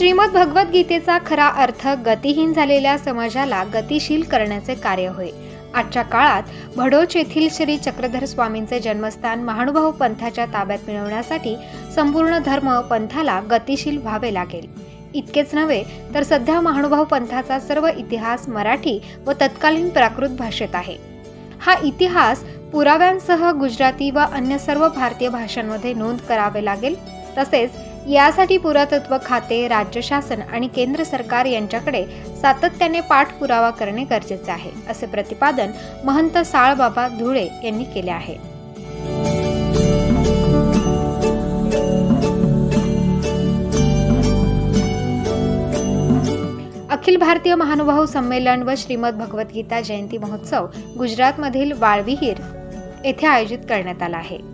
श्रीमद भगवद्गीतेचा खरा अर्थ गतिहीन झालेल्या समाजाला गतिशील करण्याचे कार्य होय। आजच्या काळात भडोच येथील श्री चक्रधर स्वामींचे जन्मस्थान महानुभाव पंथाच्या ताब्यात मिळवण्यासाठी संपूर्ण धर्म पंथाला गतिशील व्हावे लागेल। इतकेच नव्हे तर सध्या महानुभाव पंथाचा सर्व इतिहास मराठी व तत्कालीन प्राकृत भाषेत आहे। हा इतिहास पुराव्यांसह गुजराती व अन्य सर्व भारतीय भाषांमध्ये नोंद करावे लागेल। तसेच यासाठी पुरातत्व खाते, राज्य शासन आणि केंद्र सरकार यांच्याकडे सातत्याने पाठपुरावा करणे गरजेचे आहे, असे प्रतिपादन महंत साळबाबा धुळे यांनी केले आहे। अखिल भारतीय महानुभाव संमेलन व श्रीमद भगवद्गीता जयंती महोत्सव गुजरातमधील वाळविहीर येथे आयोजित करण्यात आला आहे।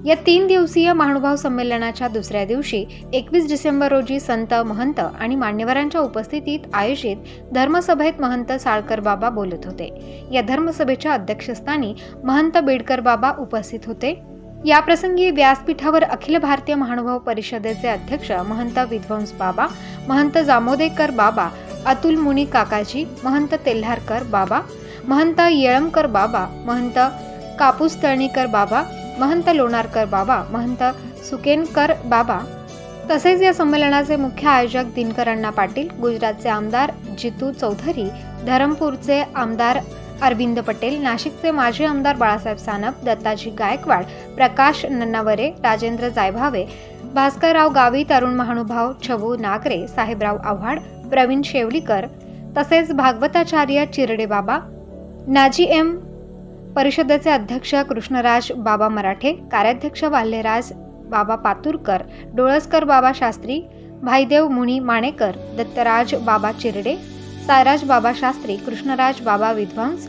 या 3 दिवसीय महानुभाव संमेलनाच्या दुसऱ्या दिवशी 21 डिसेंबर रोजी संत, महंत आणि मान्यवरांच्या उपस्थितीत आयोजित धर्मसभेत महंत साळकर बाबा बोलत होते। या धर्मसभेच्या अध्यक्षस्थानी महंत बेडकर बाबा उपस्थित होते। या प्रसंगी व्यासपीठावर अखिल भारतीय महानुभाव परिषदेचे अध्यक्ष महंत विद्वांस बाबा, महंत जामोदेकर बाबा, अतुल मुनी काकाजी, महंत तेल्हारकर बाबा, महंत येळमकर बाबा, महंत कापूस तळणीकर बाबा, महंत लोणारकर बाबा, महंत सुकेनकर बाबा, तसेच या संमेलनाचे मुख्य आयोजक दिनकर अण्णा पाटील, गुजरातचे आमदार जितू चौधरी, धरमपूरचे आमदार अरविंद पटेल, नाशिकचे माजी आमदार बाळासाहेब सानप, दत्ताजी गायकवाड, प्रकाश नन्नावरे, राजेंद्र जायभावे, भास्करराव गावी, तरुण महानुभाव छबू नागरे, साहेबराव आव्हाड, प्रवीण शेवलीकर, तसेच भागवताचार्य चिरडे बाबा, नाजी एम, परिषदेचे अध्यक्ष कृष्णराज बाबा मराठे, कार्याध्यक्ष वाल्हेराज बाबा पातुरकर, डोळसकर बाबा शास्त्री, भाईदेव मुनी माणेकर, दत्तराज बाबा चिरडे, सायराज बाबा शास्त्री, कृष्णराज बाबा विद्वांस,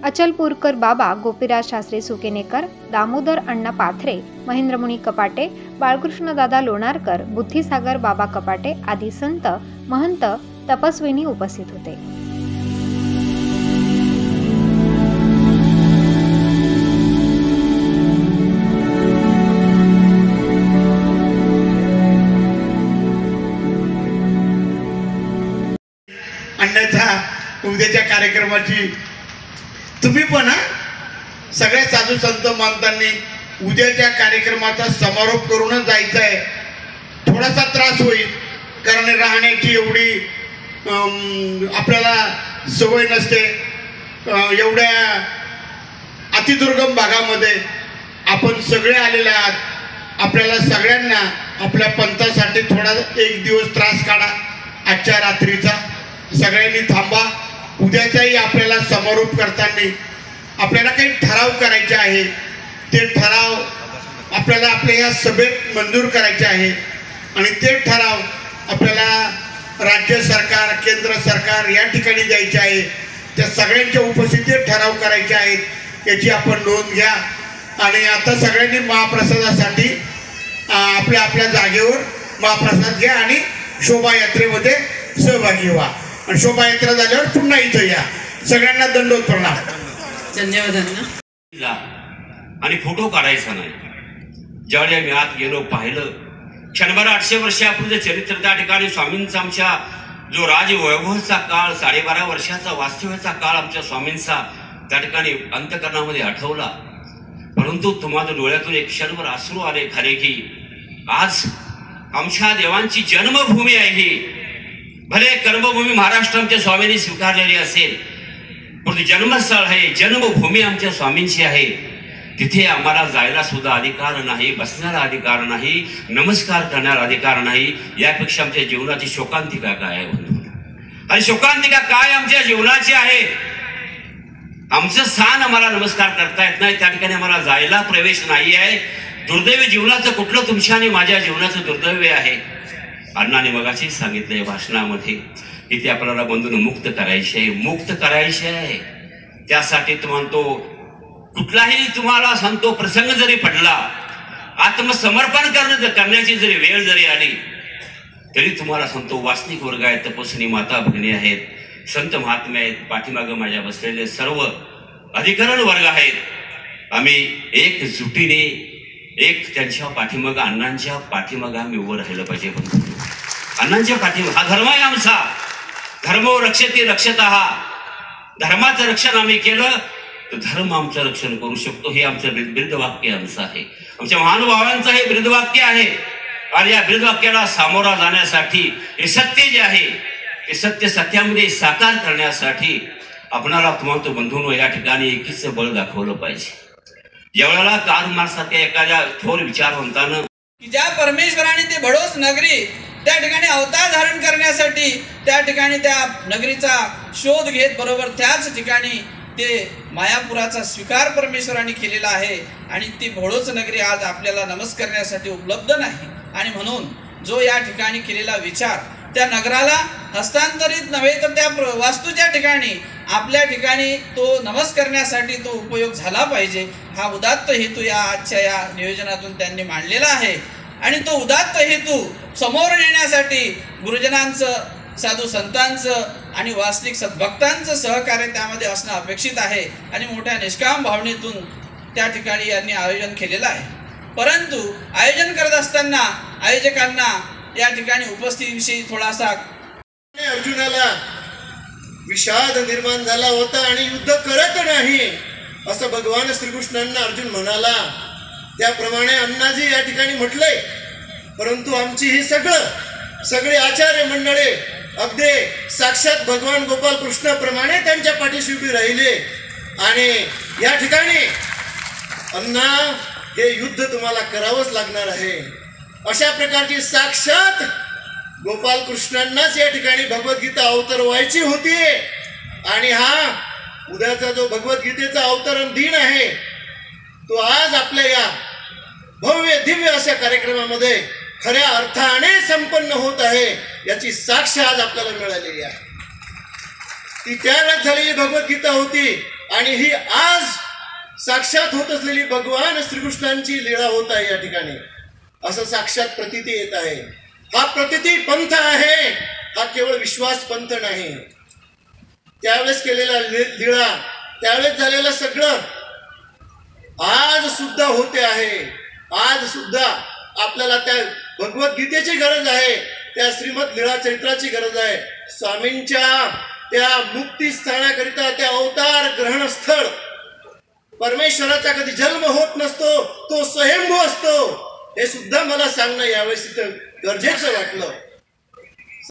अचलपूरकर बाबा, गोपीराज शास्त्री सुकेनेकर, दामोदर अण्णा पाथरे, महेंद्रमुनी कपाटे, बाळकृष्ण दादा लोणारकर, बुद्धिसागर बाबा कपाटे आदी संत, महंत, तपस्विनी उपस्थित होते। अन्यथा उद्याच्या कार्यक्रमाची तुम्ही पण सगळ्या साधू संत महंतांनी उद्याच्या कार्यक्रमाचा समारोप करूनच जायचं आहे। थोडासा त्रास होईल कारण राहण्याची एवढी आपल्याला सवय नसते। एवढ्या अतिदुर्गम भागामध्ये आपण सगळे आलेले आहात। आपल्याला सगळ्यांना आपल्या पंथासाठी थोडा एक दिवस त्रास काढा आजच्या रात्रीचा। सगळ्यांनी थांबा। उद्याचाही आपल्याला समारोप करताना आपल्याला काही ठराव करायचे आहे। ते ठराव आपल्याला आपल्या या सभेत मंजूर करायचे आहे आणि ते ठराव आपल्याला राज्य सरकार, केंद्र सरकार या ठिकाणी द्यायचे आहे। त्या सगळ्यांच्या उपस्थितीत ठराव करायचे आहेत याची आपण नोंद घ्या। आणि आता सगळ्यांनी महाप्रसादासाठी आपल्या आपल्या जागेवर महाप्रसाद घ्या आणि शोभायात्रेमध्ये सहभागी व्हा। आणि शोभायात्रा झाल्यावर पुन्हा इथं या। सगळ्यांना दंडोत प्रणाम। धन्यवाद। आणि फोटो काढायचा नाही। ज्यावेळी आम्ही आत गेलो, पाहिलं, क्षणभर 800 वर्षापूर्वीचं चरित्र त्या ठिकाणी स्वामींचा आमच्या जो राजवैभवाचा काळ, 12.5 वर्षाचा वास्तव्याचा काळ आमच्या स्वामींचा त्या ठिकाणी अंतकरणामध्ये आठवला। परंतु तुम्हाला डोळ्यातून एक क्षणभर अश्रू आले खरे की आज आमच्या देवांची जन्मभूमी आहे ही। भले कर्मभूमी महाराष्ट्र आमच्या स्वामींनी स्वीकारलेली असेल, परंतु जन्मस्थळ आहे, जन्मभूमी आमच्या स्वामींची आहे। तिथे आम्हाला जायला सुद्धा अधिकार नाही, बसण्याला अधिकार नाही, नमस्कार करण्याला अधिकार नाही। यापेक्षा आमच्या जीवनाची शोकांतिका काय आहे बंधू? आणि शोकांतिका काय आमच्या जीवनाची आहे? आमचं स्थान आम्हाला नमस्कार करता येत नाही, त्या ठिकाणी आम्हाला जायला प्रवेश नाही आहे। दुर्दैवी जीवनाचं कुठलं तुमच्या आणि माझ्या जीवनाचं दुर्दैवी आहे? अण्णाने मगाशी सांगितलंय भाषणामध्ये की ते आपल्याला बंधून मुक्त करायचे आहे, मुक्त करायचे आहे। त्यासाठी तो म्हणतो कुठलाही तुम्हाला सांगतो प्रसंग जरी पडला, आत्मसमर्पण करण्याची जरी वेळ जरी आली तरी तुम्हाला सांगतो वासनिक वर्ग आहेत, तपस्विनी माता भगिनी आहेत, संत महात्मे आहेत, पाठीमागं माझ्या बसलेले सर्व अधिकरण वर्ग आहेत। आम्ही एकजुटीने एक त्यांच्या पाठीमागं, अण्णांच्या पाठीमागं आम्ही उभं राहिलं पाहिजे। अण्णांच्या पाठीवर हा धर्म आहे आमचा. धर्मो रक्षते रक्षतः. धर्माचं रक्षण आम्ही केलं तर धर्म आमचं रक्षण करू शकतो. हे आमचं ब्रीदवाक्य आमचं आहे. आमच्या महानुभावांचं हे ब्रीदवाक्य आहे. आणि या ब्रीदवाक्याला सामोरा जाण्यासाठी हे सत्य जे आहे ते सत्य सत्यामध्ये साकार करण्यासाठी आपणाला तुम्हाला बंधूंनो या ठिकाणी एकीच बळ दाखवलं पाहिजे. ज्यावेळेला कार्ल मार्क्स एखाद्या थोर विचारवंतानं की ज्या परमेश्वराने ते भडोस नगरी त्या ठिकाणी अवतार धारण करण्यासाठी त्या ठिकाणी त्या नगरीचा शोध घेत बरोबर त्याच ठिकाणी ते मायापुराचा स्वीकार परमेश्वराने केलेला आहे. आणि ती भोळोच नगरी आज आपल्याला नमस्कारण्यासाठी उपलब्ध नाही. आणि म्हणून जो या ठिकाणी केलेला विचार त्या नगराला हस्तांतरित नव्हे तर त्या वास्तूच्या ठिकाणी आपल्या ठिकाणी तो नमस्कारण्यासाठी तो उपयोग झाला पाहिजे. हा उदात्त हेतू या आजच्या या नियोजनातून त्यांनी मांडलेला आहे. आणि तो उदात्त हेतू समोर नेण्यासाठी गुरुजनांचं, साधू संतांचं आणि वास्तविक सद्भक्तांचं सहकार्य त्यामध्ये असणं अपेक्षित आहे. आणि मोठ्या निष्काम भावनेतून त्या ठिकाणी यांनी आयोजन केलेलं आहे. परंतु आयोजन करत असताना आयोजकांना या ठिकाणी उपस्थितीविषयी थोडासा अर्जुनाला विषाद निर्माण झाला होता आणि युद्ध करत नाही असं भगवान श्रीकृष्णांना अर्जुन म्हणाला. त्याप्रमाणे अण्णाजी या ठिकाणी म्हटलंय. परंतु आमची ही सगळे आचार्य मंडळे अगदी साक्षात भगवान गोपाल कृष्णाप्रमाणे त्यांच्या पाठीशी उभी राहिले. आणि या ठिकाणी अण्णा हे युद्ध तुम्हाला करावंच लागणार आहे. अशा प्रकारची साक्षात गोपाल कृष्णांनाच या ठिकाणी भगवद्गीता अवतर व्हायची होती. आणि हा उद्याचा जो भगवद्गीतेचा अवतरण दिन आहे तो आज आपल्या या भव्य दिव्य अशा कार्यक्रमामध्ये खऱ्या अर्थाने संपन्न होत आहे. याची साक्ष आज आपल्याला मिळालेली आहे. ती त्यावेळेस झालेली भगवद्गीता होती आणि ही आज साक्षात होत असलेली भगवान श्रीकृष्णांची लीळा होत आहे या ठिकाणी असं साक्षात प्रतीती येत आहे. हा प्रतीती पंथ आहे. हा केवळ विश्वास पंथ नाही. त्यावेळेस केलेला लीळा, त्यावेळेस झालेलं सगळं आज सुद्धा होते आहे. आज सुद्धा आपल्याला त्या भगवद्गीतेची गरज आहे. त्या श्रीमद लीळा चरित्राची गरज आहे. स्वामींच्या त्या मुक्तीस्थानाकरिता त्या अवतार ग्रहण स्थळ परमेश्वराचा कधी जन्म होत नसतो, तो स्वयंभू असतो. हे सुद्धा मला सांगणं यावेळेस इथं गरजेचं वाटलं.